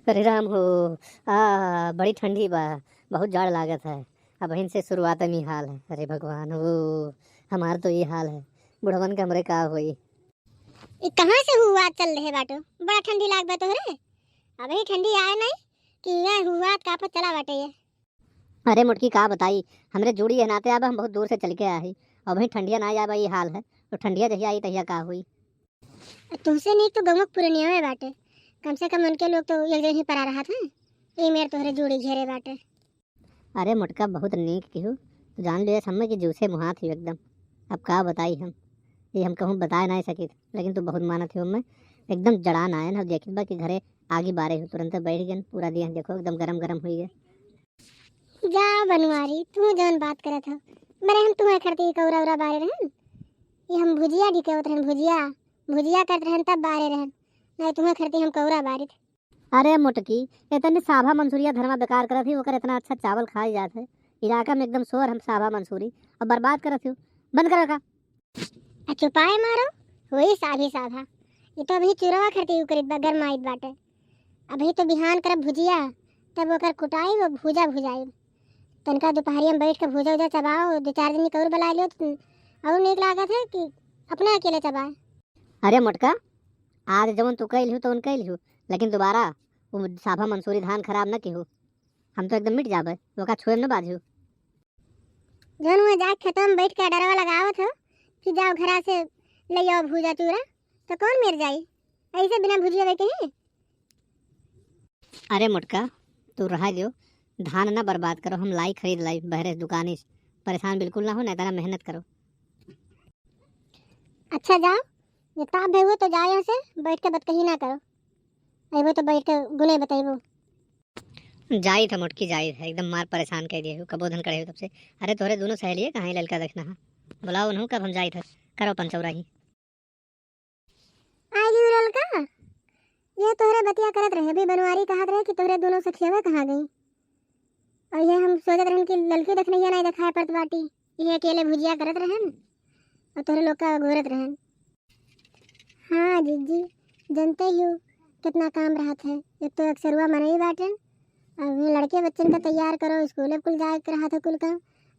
अरे राम हो। बड़ी ठंडी बा। बहुत जाड़ लागत है। अब से शुरुआत में ही हाल है। अरे भगवान हो, हमार तो ये हाल है। बुढ़वन के हमरे का होई। ये कहाँ से हुआ चल रहे बाटो? बड़ा ठंडी लाग बा तोहरे। अबे ठंडी आए नहीं कि ये हुआ का पर चला बाटे ये। अरे मुटकी का बताई, हमरे जोड़ी है नाते अब हम बहुत दूर से चल के आए ही। और वही ठंडिया ना आया ये हाल है। तो ठंडिया जहिया आई तहिया का हुई। तुमसे नहीं तो गमक पुरनिया में बाटे। कम से कम उनके लोग तो एक जगह पर आ रहा था। ये मेरे तोहरे जोड़ी घेरे बाटे। अरे मुटका बहुत नीक केहू तो जान लिया समय की जूसे मुहा थी एकदम। अब का बताई हम, ये हम कहूँ बता नहीं सकी, लेकिन तू बहुत मानत हो। मैं एकदम जड़ान आए ना, देखी बा कि घरे आगे बारे हो तुरंत बैठ गए। पूरा दिन देखो एकदम गरम गरम हुई गए। जा बनवारी तू जौन बात करत हो मेरे हम तुम्हें करती कौरा उरा बारे रहन। ये हम भुजिया दी कहत रहन, भुजिया भुजिया करत रहन तब बारे रहन। नहीं तुम्हें करती हम कौरा बारित। अरे मुटकी, इतने साभा मंसूरिया धर्मा बेकार करत ही, ओकर इतना अच्छा चावल खाई जात है। इलाका में एकदम शोर हम साभा मंसूरी और बर्बाद करत हूँ। बंद कर रखा। चुपाए मारो वही साभी साभा। ये तो अभी चुरवा करती करीत बा गरमाइत बाटे। अभी तो बिहान करब भुजिया, तब ओकर कुटाई वो भूजा भुजाई। तनका दोपहरिया में बैठ के भूजा उजा चबाओ, दो चार दिन कौर बला लियो तो और नीक लागत है कि अपना अकेले चबाए। अरे मुटका, आज जवन तू कैल हूँ तो उन कैल हूँ, लेकिन दोबारा वो साभा मंसूरी धान खराब न की हो। हम तो एकदम मिट जाबे, ओका छुए न बाजू। जौन वहाँ जाके खेतों में बैठ के डरवा लगावत हो कि जाओ घरा से ले आओ भूजा चूरा, तो कौन मेर जाई ऐसे बिना भुजिया देके ही। अरे मुटका, तू रहा लियो, धान ना बर्बाद करो। हम लाई खरीद लाई बहरे दुकानी से। परेशान बिल्कुल ना हो, नहीं तो मेहनत करो। अच्छा जाओ, ये ताप है वो तो जाओ यहाँ से, बैठ के बतकही ना करो। अबो तो बैठ के गुने बताइबो। जाई था मुटकी, जाई था एकदम मार परेशान कह दिए हो, कबोधन करे हो तब से। अरे तोरे दोनों सहेली है कहाँ लड़का देखना है। बुलाओ उन्हों, कब हम जाई था करो पंचौरा ही। आएगी उरल का ये तोहरे बतिया करत रहे। अभी बनवारी कहत रहे कि तोहरे दोनों सखियावे कहाँ गई। और ये हम सोचत रहन कि लड़की देखने नहीं दिखाए पड़त बाटी। ये अकेले भुजिया करत रहन और तोहरे लोग का घूरत रहन। हाँ जीजी, जानते ही हो कितना काम रहत है। एक तो अक्सरुआ मनई बाटन, अब ये लड़के बच्चन का तैयार करो, स्कूल कुल जाए के रहा था कुल का।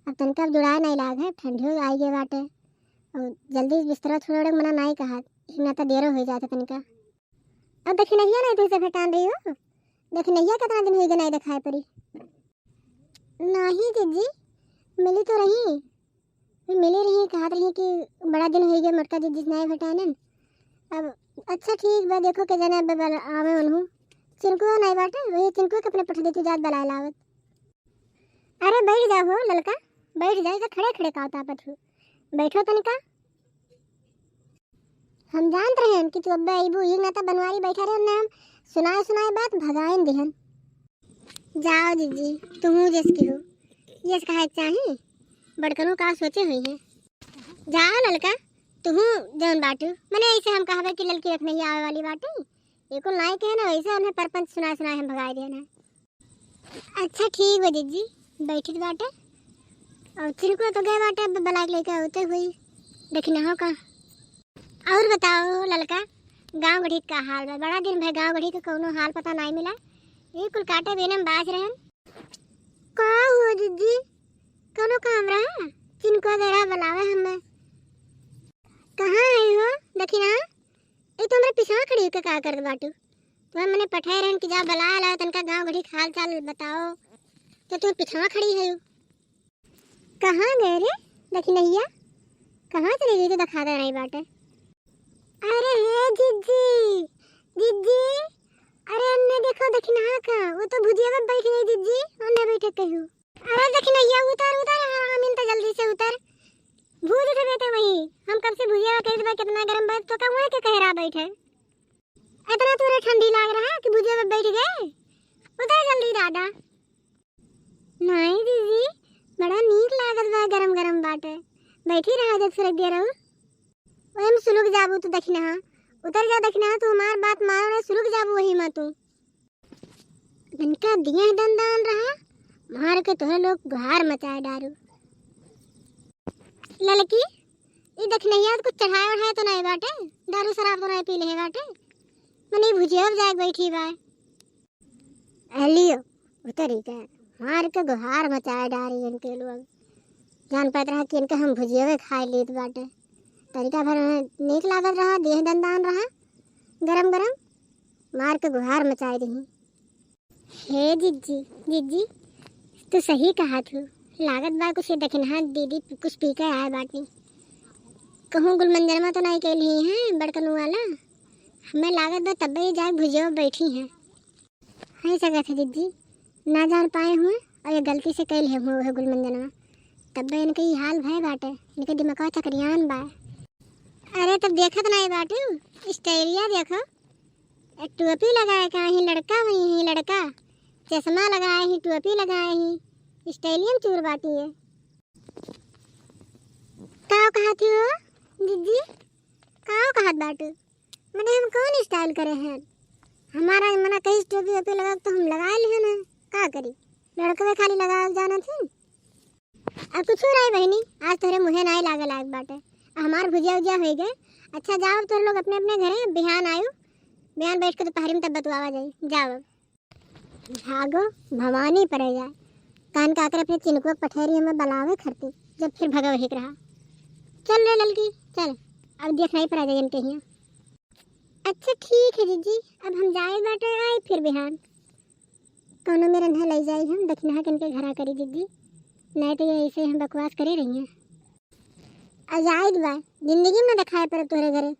अब तनका जुड़ाए नहीं लाग है, ठंडी आई गए बाटे और जल्दी बिस्तरा छोड़े मना नहीं कहा, ना तो देरो हो जाता तनका। अब देखनैया नहीं तुझसे भेटान रही हो। देखनैया कितना दिन हो गए नहीं दिखाए पड़ी। नहीं जीजी, मिली तो रही, मिली रही, कहा रही कि बड़ा दिन हो गया मोटका जीजी नहीं भेटानन। अब अच्छा ठीक बा, देखो के जना आवे उन्हू चिंकुआ नहीं बाटे, वही चिंकुआ के अपने पठदी तू जात बला लावत। अरे बैठ जाओ हो ललका, बैठ जाए, खड़े खड़े का तापत हो, बैठो तनिका। हम जानते रहे कि तू अब आईबू, ये ना तो बनवारी बैठा रहे ना, हम सुनाए सुनाए बात भगाएं दिहन। जाओ जीजी, तुम जिसकी हो ये कहा चाहे बड़कनों का सोचे हुई है। जाओ ललका, तुम जौन बाटू मने ऐसे हम कहावे कि लड़की रख नहीं आवे वाली बाटे, ये को नाई कहे ना वैसे उन्हें परपंच सुना सुना हम भगाए देना। अच्छा ठीक है जीजी, बैठी बाटे और चिनको तो गए बाटे, अब बलाक लेके होते हुई देखना हो का। और बताओ ललका, गांव गढ़ी का हाल है? बड़ा दिन भाई गांव गढ़ी का कोनो हाल पता नहीं मिला। ये कुल काटे बेनम बाज रहन। का हुआ जीजी, कोनो काम रहा? चिनको जरा बुलावे हमें। कहाँ आई हो देखी ना, ये तो हमरा पिछवा खड़ी होके का कर बाटू। तो मैंने पठाए रहन कि जा बुला ला तनका गांव गढ़ी हाल चाल बताओ, तो तू पिछवा खड़ी है। कहाँ गए रे देखी नैया, कहाँ चली गई? तो दिखा दे रही बाटे। अरे हे जीजी, जीजी, अरे अन्ने देखो देखना का, वो तो भुजिया में बैठ गई जीजी, अन्ने बैठे कहू। अरे देखना ये उतर उतर, आमीन तो जल्दी से उतर, भूज उठे बैठे वही। हम कब से भुजिया में कह दे कितना गरम बात तो का वहां के कहरा बैठे। इतना तोरे ठंडी लाग रहा कि भुजिया में बैठ गए, उतर जल्दी दादा। नहीं जीजी, बड़ा नीक लागत बा, गरम गरम बाटे, बैठी रहा जब सुरग दे रहू। वही में सुलग जाबू तो देखना, उतर जा देखना, तो हमार बात मारो ना, सुलग जाबू वही में तू। इनका दिया दंदान रहा मार के तोहे लोग गुहार मचाए डारू। ललकी, ये देखनैया कुछ चढ़ाए उठाए तो नहीं बाटे, दारू शराब तो नहीं पी ले बाटे, मने भुजिया जाके बैठी बा। लियो उतरी का हार के गुहार मचाए डारी इनके लोग जान पात रहा कि इनके हम भुजिया खाए लेत बाटे तरीका भर नीक लागत रहा देह दंदान रहा गरम गरम मार के गुहार मचाए रही। हे जिज्जी जिज्जी तू सही कहा तू लागत बा कुछ दखिनहा दीदी कुछ पी के आए बाटी कहूँ गुलमंजर में तो नहीं कैली हैं बड़कनू वाला हमें लागत बा तब ही जाए भुजिया बैठी हैं है सका थे जिज्जी ना जान पाए हुए और ये गलती से कैल है गुलमंजर में तब इनके ये हाल भय बाटे इनके दिमाग चक्रियान बा। अरे तब देखत नहीं बाटे स्टाइलिया देखो एक टोपी लगाए का ही लड़का वही ही लड़का चश्मा लगाए ही टोपी लगाए ही स्टाइलियन चूर बाटी है। काव कहा थी वो दीदी काव कहत बाटू मैंने हम कौन स्टाइल करे हैं हमारा मना कहीं टोपी वोपी लगा तो हम लगा लिए ना का करी लड़के खाली लगा जाना थी। अब कुछ हो रहा है बहनी आज तोरे मुहे नहीं लागे लायक बाटे हमार भुजिया उजिया हो गए। अच्छा जाओ तुम लोग अपने अपने घरे बिहान आयो बिहान बैठ के दोपहर में तब बतवावा जाए जाओ भागो भवानी पड़े जाए कान का आकर अपने चिनकुआ पठेरी हमें बलावे खरती जब फिर भगा वही रहा चल रे ललकी चल अब देखना ही पड़ा जाए इनके यहाँ। अच्छा ठीक है जीजी अब हम जाए बाटे आए फिर बिहान कौनो मेरा न ले जाए हम दक्षिणा के इनके घरा करी जीजी नहीं तो ये ऐसे हम बकवास करे रही हैं। आजाद बा जिंदगी में दिखाए पर तोरे घरे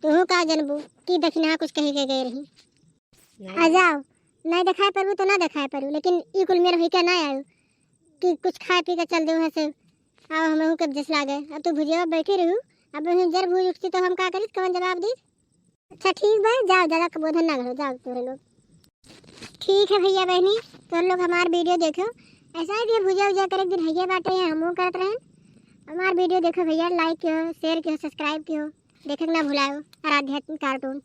तू का जनबू कि दक्षिणा कुछ कही के गए रही आ जाओ नहीं दिखाए पर तो ना दिखाए पर लेकिन ई कुल मेरा हुई क्या ना आयो कि कुछ खाए पी के चल दे वहाँ से आओ हमें कब जस लागे अब तो भुजिया बैठी रहूँ अब जर भूज उठती तो हम क्या करी कौन जवाब दी। अच्छा ठीक भाई जाओ ज़्यादा कबोधन ना करो जाओ तोरे लोग ठीक है भैया बहनी तुम लोग हमार वीडियो देखो ऐसा ही भी भुजिया उजिया करे दिन भैया बाटे हैं हम करते रहें हमार वीडियो देखो भैया लाइक कियो शेयर कियो सब्सक्राइब कियो देखना ना भुलाओ आराध्यात्मिक कार्टून।